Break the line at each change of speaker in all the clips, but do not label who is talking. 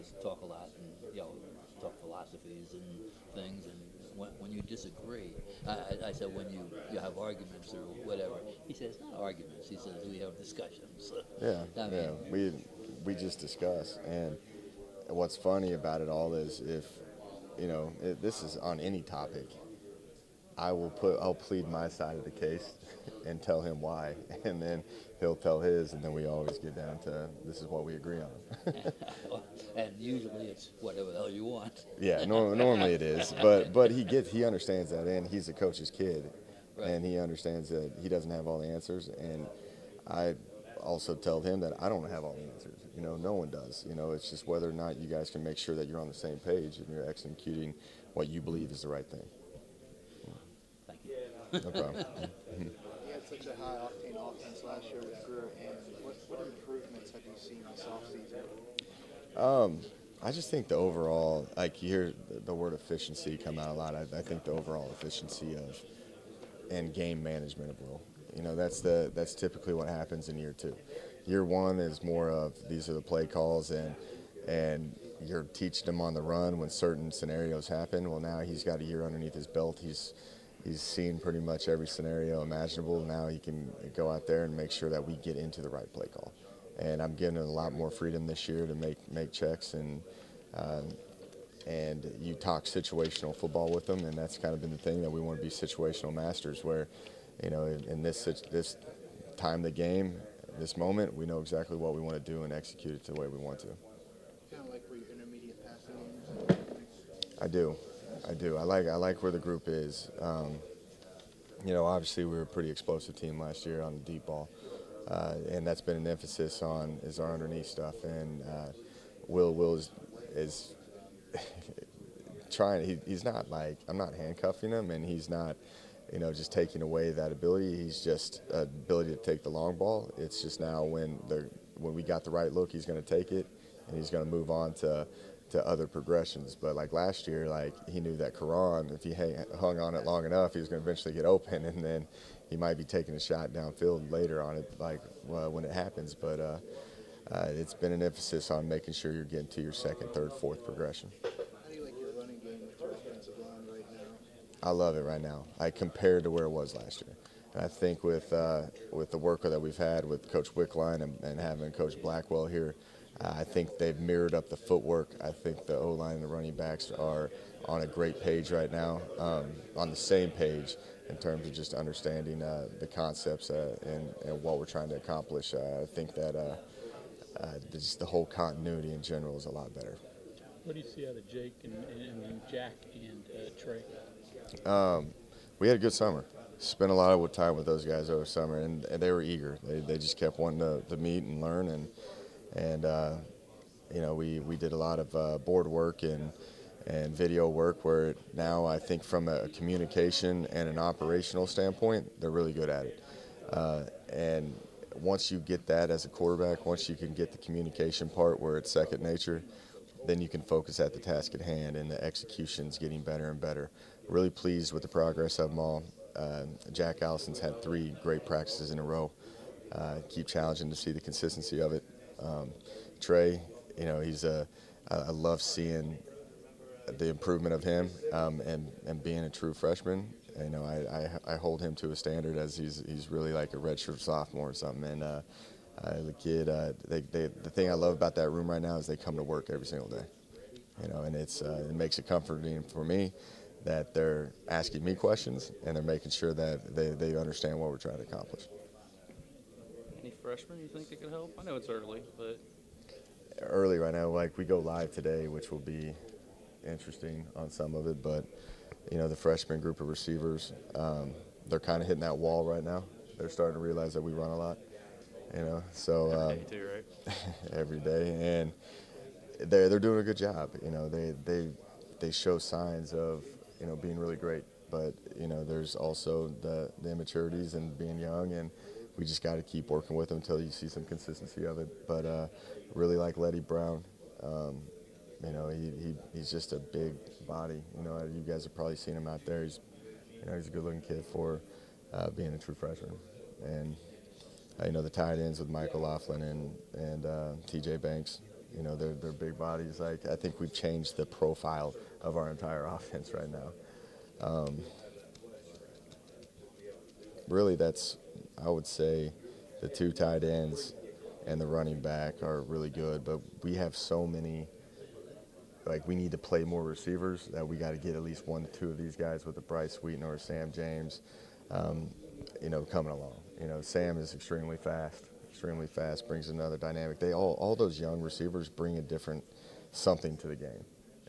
guys talk a lot and talk philosophies and things. And when you disagree, I said when you have arguments or whatever. He says not arguments. He says we have discussions.
Yeah,
I
yeah.
mean,
We just discuss, and what's funny about it all is if this is on any topic, I'll plead my side of the case and tell him why, and then he'll tell his, and then we always get down to this is what we agree on.
and usually it's whatever the hell you want.
Yeah, normally it is, but he understands that, and he's a coach's kid,
Right.
and he understands that he doesn't have all the answers, and I also tell him that I don't have all the answers. No one does. It's just whether or not you guys can make sure that you're on the same page and you're executing what you believe is the right thing.
Thank you.
No problem.
You had such a high octane offense last year with Grier, and what improvements have you seen this offseason?
I just think the overall, like you hear the word efficiency come out a lot. I think the overall efficiency of and game management of Will. That's typically what happens in year two. Year one is more of these are the play calls and you're teaching him on the run when certain scenarios happen. Well, now he's got a year underneath his belt. He's seen pretty much every scenario imaginable. Now he can go out there and make sure that we get into the right play call. And I'm giving him a lot more freedom this year to make checks and you talk situational football with them, and that's kind of been the thing that we want to be situational masters. Where, in this time of the game, this moment, we know exactly what we want to do and execute it the way we want to.
Kind of like where your intermediate passing game is.
I do. I like where the group is. Obviously we were a pretty explosive team last year on the deep ball, and that's been an emphasis on is our underneath stuff. And Will is trying. He's not like I'm not handcuffing him, and he's not just taking away that ability. He's just ability to take the long ball. It's just now when we got the right look, he's going to take it, and he's going to move on to other progressions. But like last year, like he knew that Quran, if he hung on it long enough, he was going to eventually get open, and then he might be taking a shot downfield later on it, like when it happens. But it's been an emphasis on making sure you're getting to your second, third, fourth progression.
How do you like your running game with your offensive line right now?
I love it right now. Compared to where it was last year. And I think with the work that we've had with Coach Wickline and having Coach Blackwell here, I think they've mirrored up the footwork. I think the O-line and the running backs are on a great page right now, on the same page in terms of just understanding the concepts and what we're trying to accomplish. I think that just the whole continuity in general is a lot better.
What do you see out of Jake and Jack and Trey?
We had a good summer. Spent a lot of time with those guys over summer, and they were eager. They just kept wanting to meet and learn, and we did a lot of board work and video work where now I think from a communication and an operational standpoint, they're really good at it. And once you get that as a quarterback, once you can get the communication part where it's second nature, then you can focus at the task at hand, and the execution's getting better and better. Really pleased with the progress of them all. Jack Allison's had 3 great practices in a row. Keep challenging to see the consistency of it. Trey, I love seeing the improvement of him and being a true freshman. I hold him to a standard as he's really like a redshirt sophomore or something. And the kid, the thing I love about that room right now is they come to work every single day. And it makes it comforting for me that they're asking me questions and they're making sure that they understand what we're trying to accomplish.
Any freshmen you think that could help? I know it's early, but
early right now, like we go live today, which will be interesting on some of it, but the freshman group of receivers, they're kind of hitting that wall right now. They're starting to realize that we run a lot, so
every day too, right?
every day, and they're doing a good job. They show signs of being really great, but there's also the immaturities and being young, and we just got to keep working with them until you see some consistency of it. But really like Letty Brown. He's just a big body. You guys have probably seen him out there. He's a good-looking kid for being a true freshman. And the tight ends with Michael Laughlin and T.J. Banks. You know, they're big bodies. Like, I think we've changed the profile of our entire offense right now. Really, that's, I would say, the two tight ends and the running back are really good, but we have so many. Like, we need to play more receivers, that we got to get at least 1 to 2 of these guys with the Bryce Sweeten or Sam James, you know, coming along. You know, Sam is extremely fast, brings another dynamic. They all those young receivers bring a different something to the game,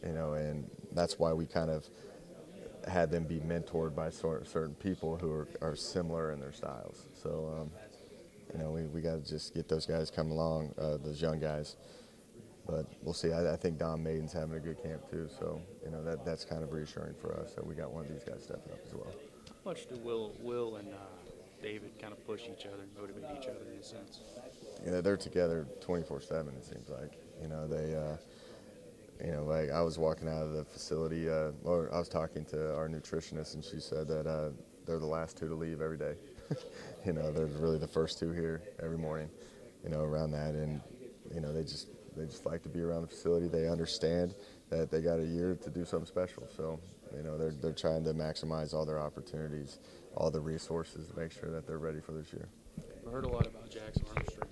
you know, and that's why we kind of had them be mentored by certain people who are similar in their styles. So, you know, we got to just get those guys coming along, those young guys. But we'll see. I think Don Maiden's having a good camp too. So, you know, that's kind of reassuring for us that we got one of these guys stepping up as well.
How much do Will and David kind of push each other and motivate each other in a sense?
You know, they're together 24/7. It seems like. You know, they. You know, like, I was walking out of the facility, or I was talking to our nutritionist, and she said that they're the last 2 to leave every day. You know, they're really the first 2 here every morning. You know, around that, and you know, they just like to be around the facility. They understand that they got a year to do something special. So, you know, they're trying to maximize all their opportunities, all the resources to make sure that they're ready for this year.
I heard a lot about Jack's arm strength.